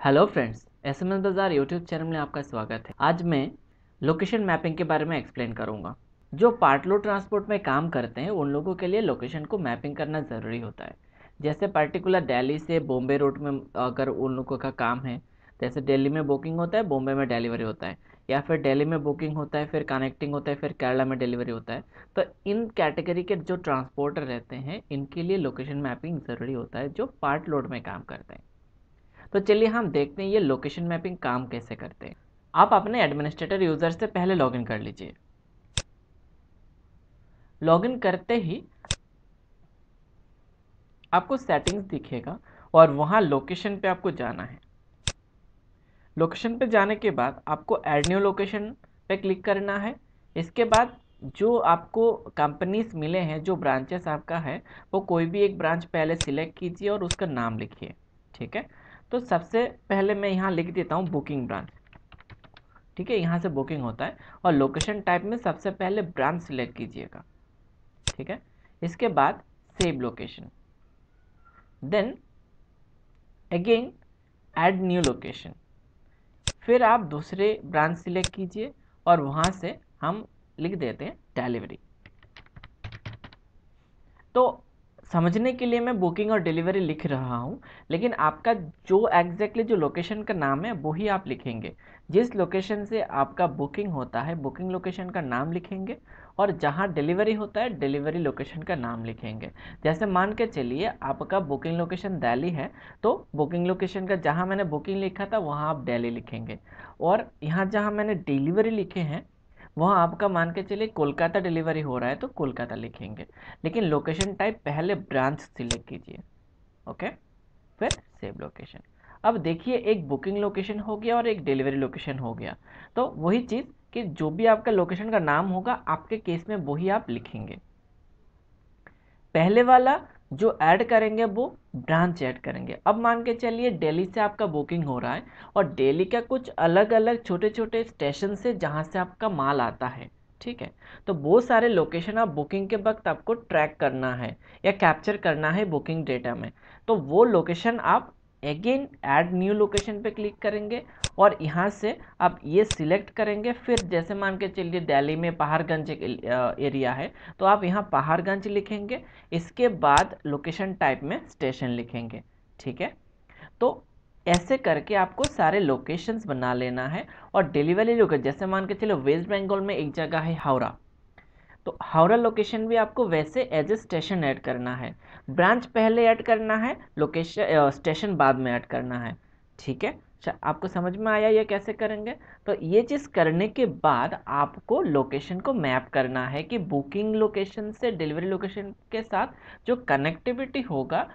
Hello friends, SMS बाजार YouTube channel में आपका स्वागत है। आज मैं लोकेशन मैपिंग के बारे में एक्सप्लेन करूंगा। जो पार्ट लोड ट्रांसपोर्ट में काम करते हैं उन लोगों के लिए लोकेशन को मैपिंग करना ज़रूरी होता है। जैसे पर्टिकुलर दिल्ली से बॉम्बे रूट में अगर उन लोगों का काम है, जैसे दिल्ली में बुकिंग होता है, बॉम्बे में डिलीवरी होता है, या फिर दिल्ली में बुकिंग होता है, फिर कनेक्टिंग होता है, फिर केरला में डिलीवरी होता है। तो इन कैटेगरी के जो ट्रांसपोर्टर रहते हैं इनके लिए लोकेशन मैपिंग ज़रूरी होता है, जो पार्ट लोड में काम करते हैं। तो चलिए हम देखते हैं ये लोकेशन मैपिंग काम कैसे करते हैं। आप अपने एडमिनिस्ट्रेटर यूजर से पहले लॉगिन कर लीजिए। लॉगिन करते ही आपको सेटिंग्स दिखेगा और वहां लोकेशन पे आपको जाना है। लोकेशन पे जाने के बाद आपको ऐड न्यू लोकेशन पे क्लिक करना है। इसके बाद जो आपको कंपनीज मिले हैं, जो ब्रांचेस आपका है, वो कोई भी एक ब्रांच पहले सिलेक्ट कीजिए और उसका नाम लिखिए। ठीक है, तो सबसे पहले मैं यहाँ लिख देता हूँ बुकिंग ब्रांच। ठीक है, यहाँ से बुकिंग होता है और लोकेशन टाइप में सबसे पहले ब्रांच सिलेक्ट कीजिएगा। ठीक है, इसके बाद save location, then again add new location, फिर आप दूसरे ब्रांच सिलेक्ट कीजिए और वहाँ से हम लिख देते हैं डिलीवरी। तो समझने के लिए मैं बुकिंग और डिलीवरी लिख रहा हूँ, लेकिन आपका जो एग्जैक्टली जो लोकेशन का नाम है वही आप लिखेंगे। जिस लोकेशन से आपका बुकिंग होता है बुकिंग लोकेशन का नाम लिखेंगे, और जहाँ डिलीवरी होता है डिलीवरी लोकेशन का नाम लिखेंगे। जैसे मान के चलिए आपका बुकिंग लोकेशन दिल्ली है, तो बुकिंग लोकेशन का जहाँ मैंने बुकिंग लिखा था वहाँ आप दिल्ली लिखेंगे, और यहाँ जहाँ मैंने डिलीवरी लिखे हैं वहाँ आपका मान के चलिए कोलकाता डिलीवरी हो रहा है तो कोलकाता लिखेंगे। लेकिन लोकेशन टाइप पहले ब्रांच सिलेक्ट कीजिए। ओके, फिर सेव लोकेशन। अब देखिए एक बुकिंग लोकेशन हो गया और एक डिलीवरी लोकेशन हो गया। तो वही चीज़ कि जो भी आपका लोकेशन का नाम होगा आपके केस में वही आप लिखेंगे। पहले वाला जो ऐड करेंगे वो ब्रांच ऐड करेंगे। अब मान के चलिए दिल्ली से आपका बुकिंग हो रहा है और दिल्ली का कुछ अलग अलग छोटे छोटे स्टेशन से जहाँ से आपका माल आता है। ठीक है, तो वो सारे लोकेशन आप बुकिंग के वक्त आपको ट्रैक करना है या कैप्चर करना है बुकिंग डेटा में। तो वो लोकेशन आप अगेन ऐड न्यू लोकेशन पे क्लिक करेंगे और यहाँ से आप ये सिलेक्ट करेंगे। फिर जैसे मान के चलिए दिल्ली में पहाड़गंज एक एरिया है, तो आप यहाँ पहाड़गंज लिखेंगे। इसके बाद लोकेशन टाइप में स्टेशन लिखेंगे। ठीक है, तो ऐसे करके आपको सारे लोकेशंस बना लेना है। और डिलीवरी लोकेशन जैसे मान के चलो वेस्ट बंगाल में एक जगह है हावड़ा, तो हावड़ा लोकेशन भी आपको वैसे एज ए स्टेशन ऐड करना है। ब्रांच पहले ऐड करना है, लोकेशन स्टेशन बाद में ऐड करना है। ठीक है, आपको समझ में आया ये कैसे करेंगे? तो ये चीज़ करने के बाद आपको लोकेशन को मैप करना है कि बुकिंग लोकेशन से डिलीवरी लोकेशन के साथ जो कनेक्टिविटी होगा,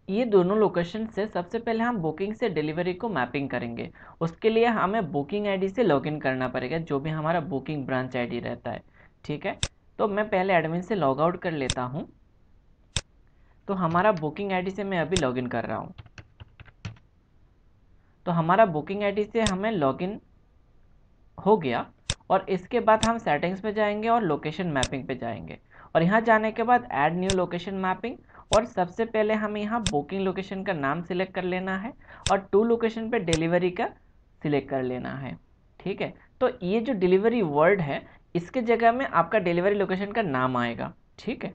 ये दोनों लोकेशन से सबसे पहले हम बुकिंग से डिलीवरी को मैपिंग करेंगे। उसके लिए हमें बुकिंग आईडी से लॉगिन करना पड़ेगा, जो भी हमारा बुकिंग ब्रांच आईडी रहता है। ठीक है, तो मैं पहले एडमिन से लॉग आउट कर लेता हूँ। तो हमारा बुकिंग आईडी से मैं अभी लॉगिन कर रहा हूँ। तो हमारा बुकिंग आईडी से हमें लॉगिन हो गया और इसके बाद हम सेटिंग्स पे जाएंगे और लोकेशन मैपिंग पे जाएंगे। और यहाँ जाने के बाद ऐड न्यू लोकेशन मैपिंग, और सबसे पहले हमें यहाँ बुकिंग लोकेशन का नाम सिलेक्ट कर लेना है और टू लोकेशन पे डिलीवरी का सिलेक्ट कर लेना है। ठीक है, तो ये जो डिलीवरी वर्ड है इसके जगह में आपका डिलीवरी लोकेशन का नाम आएगा। ठीक है,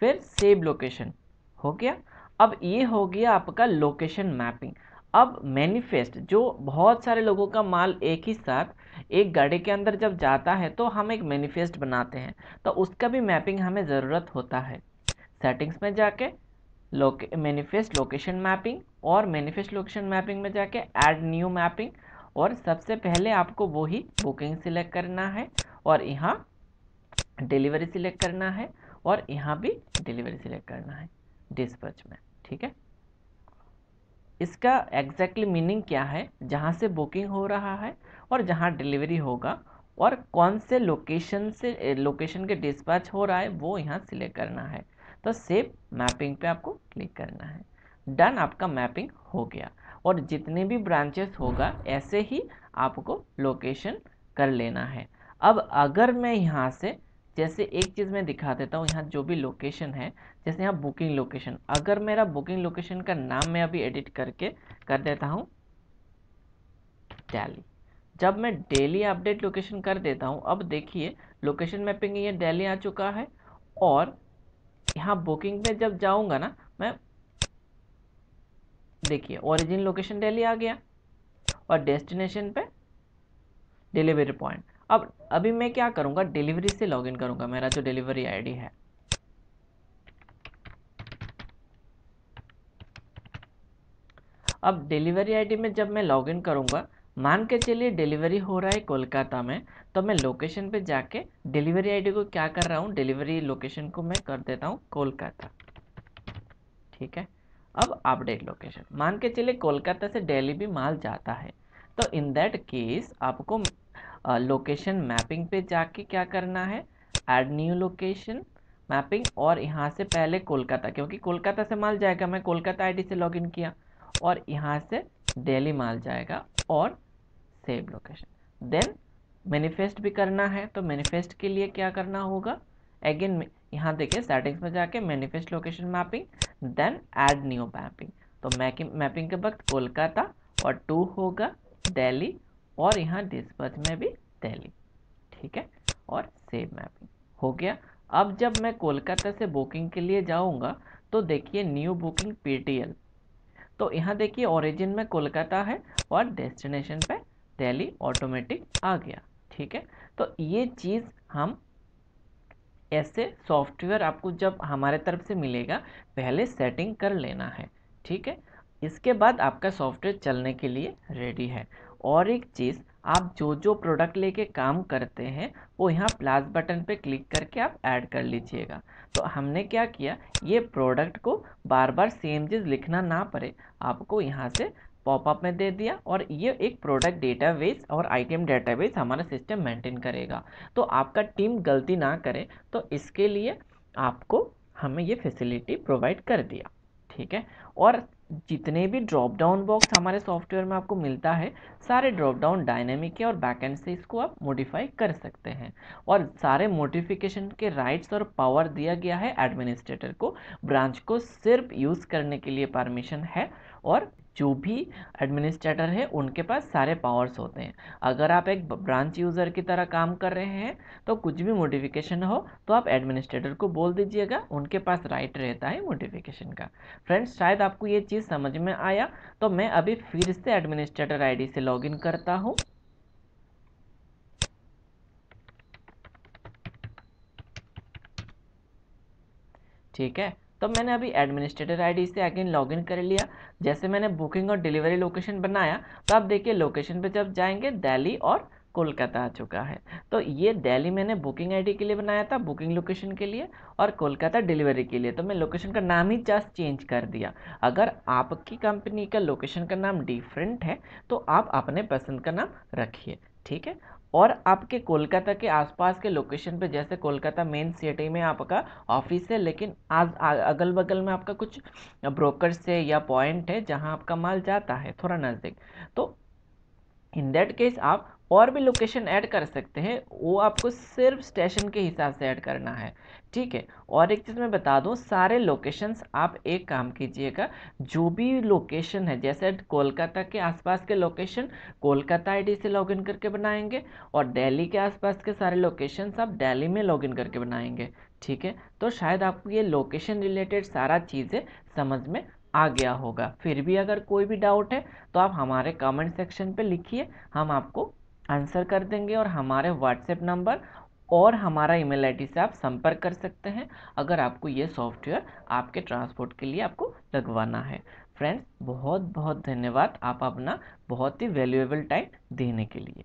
फिर सेव लोकेशन हो गया। अब ये हो गया आपका लोकेशन मैपिंग। अब मैनिफेस्ट, जो बहुत सारे लोगों का माल एक ही साथ एक गाड़ी के अंदर जब जाता है तो हम एक मैनिफेस्ट बनाते हैं, तो उसका भी मैपिंग हमें ज़रूरत होता है। सेटिंग्स में जाके मैनिफेस्ट लोकेशन मैपिंग, और मैनिफेस्ट लोकेशन मैपिंग में जाके ऐड न्यू मैपिंग, और सबसे पहले आपको वही बुकिंग सिलेक्ट करना है और यहाँ डिलीवरी सिलेक्ट करना है और यहाँ भी डिलीवरी सिलेक्ट करना है डिस्पैच में। ठीक है, इसका एग्जैक्टली मीनिंग क्या है, जहाँ से बुकिंग हो रहा है और जहाँ डिलीवरी होगा और कौन से लोकेशन के डिस्पैच हो रहा है वो यहाँ सिलेक्ट करना है। तो सेव मैपिंग पे आपको क्लिक करना है। डन, आपका मैपिंग हो गया। और जितने भी ब्रांचेस होगा ऐसे ही आपको लोकेशन कर लेना है। अब अगर मैं यहाँ से जैसे एक चीज़ मैं दिखा देता हूँ, यहाँ जो भी लोकेशन है, जैसे यहाँ बुकिंग लोकेशन, अगर मेरा बुकिंग लोकेशन का नाम मैं अभी एडिट करके कर देता हूँ, दिल्ली। जब मैं डेली अपडेट लोकेशन कर देता हूँ, अब देखिए लोकेशन मैपिंग ये दिल्ली आ चुका है, और यहाँ बुकिंग पे जब जाऊँगा ना मैं, देखिए ओरिजिन लोकेशन दिल्ली आ गया और डेस्टिनेशन पे डिलीवरी पॉइंट। अब अभी मैं क्या करूँगा, डिलीवरी से लॉगिन करूँगा, मेरा जो डिलीवरी आईडी है। अब डिलीवरी आईडी में जब मैं लॉगिन करूँगा, मान के चलिए डिलीवरी हो रहा है कोलकाता में, तो मैं लोकेशन पे जाके डिलीवरी आईडी को क्या कर रहा हूँ, डिलीवरी लोकेशन को मैं कर देता हूँ कोलकाता। ठीक है, अब अपडेट लोकेशन, मान के चलिए कोलकाता से दिल्ली भी माल जाता है, तो इन दैट केस आपको लोकेशन मैपिंग पे जाके क्या करना है, ऐड न्यू लोकेशन मैपिंग, और यहाँ से पहले कोलकाता, क्योंकि कोलकाता से माल जाएगा, मैं कोलकाता आईडी से लॉगिन किया, और यहाँ से दिल्ली माल जाएगा, और सेव लोकेशन। देन मैनिफेस्ट भी करना है, तो मैनिफेस्ट के लिए क्या करना होगा, अगेन यहाँ देखिए सेटिंग्स में जाके manifest location mapping, then add new mapping. तो मैपिंग के वक्त कोलकाता और 2 होगा दिल्ली, और यहाँ डिस्पैच में भी दिल्ली। ठीक है, और सेव मैपिंग हो गया। अब जब मैं कोलकाता से बुकिंग के लिए जाऊँगा, तो देखिए न्यू बुकिंग PTL, तो यहाँ देखिए ओरिजिन में कोलकाता है और डेस्टिनेशन पे दिल्ली ऑटोमेटिक आ गया। ठीक है, तो ये चीज़ हम ऐसे सॉफ्टवेयर आपको जब हमारे तरफ से मिलेगा, पहले सेटिंग कर लेना है। ठीक है, इसके बाद आपका सॉफ्टवेयर चलने के लिए रेडी है। और एक चीज़, आप जो जो प्रोडक्ट लेके काम करते हैं, वो यहाँ प्लस बटन पे क्लिक करके आप ऐड कर लीजिएगा। तो हमने क्या किया, ये प्रोडक्ट को बार बार सेम चीज़ लिखना ना पड़े, आपको यहाँ से पॉपअप में दे दिया, और ये एक प्रोडक्ट डेटाबेस और आइटम डेटाबेस हमारा सिस्टम मेंटेन करेगा। तो आपका टीम गलती ना करे, तो इसके लिए आपको हमें ये फैसिलिटी प्रोवाइड कर दिया। ठीक है, और जितने भी ड्रॉप डाउन बॉक्स हमारे सॉफ्टवेयर में आपको मिलता है, सारे ड्रॉप डाउन डायनेमिक है, और बैकएंड से इसको आप मॉडिफाई कर सकते हैं। और सारे मॉडिफिकेशन के राइट्स और पावर दिया गया है एडमिनिस्ट्रेटर को, ब्रांच को सिर्फ यूज़ करने के लिए परमिशन है, और जो भी एडमिनिस्ट्रेटर है उनके पास सारे पावर्स होते हैं। अगर आप एक ब्रांच यूज़र की तरह काम कर रहे हैं, तो कुछ भी मॉडिफिकेशन हो तो आप एडमिनिस्ट्रेटर को बोल दीजिएगा, उनके पास राइट रहता है मॉडिफिकेशन का। फ्रेंड्स, शायद आपको ये चीज़ समझ में आया, तो मैं अभी फिर से एडमिनिस्ट्रेटर आईडी से लॉगिन करता हूँ। ठीक है, तो मैंने अभी एडमिनिस्ट्रेटर आईडी से अगेन लॉगिन कर लिया। जैसे मैंने बुकिंग और डिलीवरी लोकेशन बनाया, तो आप देखिए लोकेशन पे जब जाएंगे दिल्ली और कोलकाता आ चुका है। तो ये दिल्ली मैंने बुकिंग आईडी के लिए बनाया था, बुकिंग लोकेशन के लिए, और कोलकाता डिलीवरी के लिए, तो मैं लोकेशन का नाम ही जस्ट चेंज कर दिया। अगर आपकी कंपनी का लोकेशन का नाम डिफरेंट है, तो आप अपने पसंद का नाम रखिए। ठीक है, और आपके कोलकाता के आसपास के लोकेशन पे, जैसे कोलकाता मेन सिटी में आपका ऑफिस है, लेकिन आज अगल बगल में आपका कुछ ब्रोकर से या पॉइंट है जहां आपका माल जाता है थोड़ा नज़दीक, तो इन दैट केस आप और भी लोकेशन ऐड कर सकते हैं, वो आपको सिर्फ स्टेशन के हिसाब से ऐड करना है। ठीक है, और एक चीज़ मैं बता दूं, सारे लोकेशंस आप एक काम कीजिएगा, जो भी लोकेशन है, जैसे कोलकाता के आसपास के लोकेशन कोलकाता आईडी से लॉगिन करके बनाएंगे, और दिल्ली के आसपास के सारे लोकेशंस आप दिल्ली में लॉगिन करके बनाएंगे। ठीक है, तो शायद आपको ये लोकेशन रिलेटेड सारा चीज़ें समझ में आ गया होगा। फिर भी अगर कोई भी डाउट है, तो आप हमारे कमेंट सेक्शन पे लिखिए, हम आपको आंसर कर देंगे, और हमारे व्हाट्सएप नंबर और हमारा ईमेल आईडी से आप संपर्क कर सकते हैं, अगर आपको ये सॉफ्टवेयर आपके ट्रांसपोर्ट के लिए आपको लगवाना है। फ्रेंड्स, बहुत बहुत धन्यवाद आप अपना बहुत ही वैल्यूएबल टाइम देने के लिए।